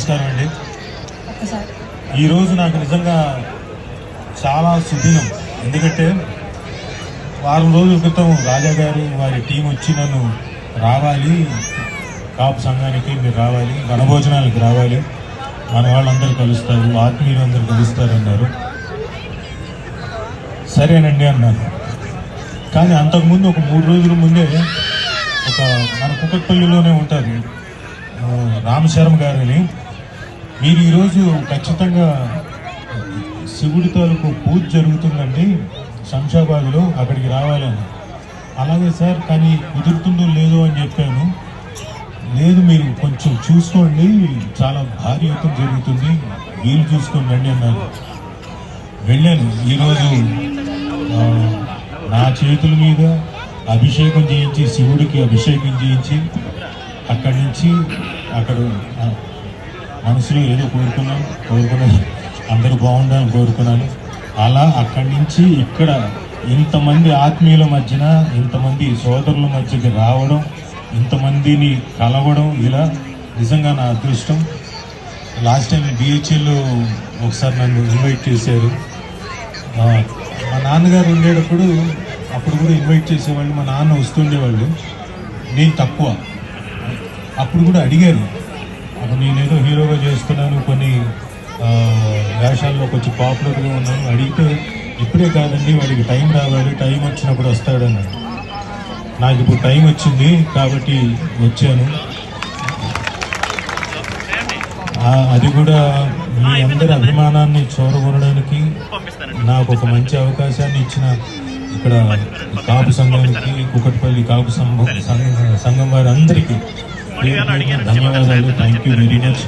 నమస్కారం అండి. ఈరోజు నాకు నిజంగా చాలా సుదినం. ఎందుకంటే వారం రోజుల క్రితం రాజా గారు వారి టీం వచ్చి నన్ను రావాలి, కాపు సంఘానికి మీరు రావాలి, వనభోజనాలకు రావాలి, మన వాళ్ళందరూ కలుస్తారు, ఆత్మీయులు అందరూ కలుస్తారన్నారు. సరేనండి అన్నాను. కానీ అంతకుముందు ఒక 3 రోజుల ముందే మన కుక్కట్పల్లిలోనే ఉంటారు రామశర్మ గారిని, మీరు ఈరోజు ఖచ్చితంగా శివుడి తాలూకు పూజ జరుగుతుందండి శంషాబాద్లో, అక్కడికి రావాలని. అలాగే సార్, కానీ కుదురుతుందో లేదో అని చెప్పాను. లేదు, మీరు కొంచెం చూసుకోండి, చాలా భారీ ఎత్తున జరుగుతుంది, వీలు చూసుకొని రండి అన్నారు. వెళ్ళాను. ఈరోజు నా చేతుల మీద అభిషేకం చేయించి, శివుడికి అభిషేకం చేయించి, అక్కడి నుంచి అక్కడ మనసులో ఏదో కోరుకున్నాను, అందరూ బాగుండాలని కోరుకున్నాను. అలా అక్కడి నుంచి ఇక్కడ ఇంతమంది ఆత్మీయుల మధ్యన, ఇంతమంది సోదరుల మధ్యకి రావడం, ఇంతమందిని కలవడం, ఇలా నిజంగా నా అదృష్టం. లాస్ట్ టైం బిహెచ్ఎల్లో ఒకసారి నన్ను ఇన్వైట్ చేశారు. మా నాన్నగారు ఉండేటప్పుడు అప్పుడు కూడా ఇన్వైట్ చేసేవాళ్ళు, మా నాన్న వస్తుండేవాళ్ళు, నేను తక్కువ. అప్పుడు కూడా అడిగారు, అప్పుడు నేనేదో హీరోగా చేస్తున్నాను, కొన్ని వేషాల్లో కొంచెం పాపులర్గా ఉన్నాను. అడిగితే ఇప్పుడే కాదండి, వాడికి టైం రావాలి, టైం వచ్చినప్పుడు వస్తాడన్నాడు. నాకు ఇప్పుడు టైం వచ్చింది కాబట్టి వచ్చాను. అది కూడా మీ అందరి అభిమానాన్ని చూరగొనడానికి నాకు ఒక మంచి అవకాశాన్ని ఇచ్చిన ఇక్కడ కాపు సంఘానికి, కుకట్పల్లి కాపు సంఘం వారి అందరికీ ధన్యవాదాలు. Thank you very much.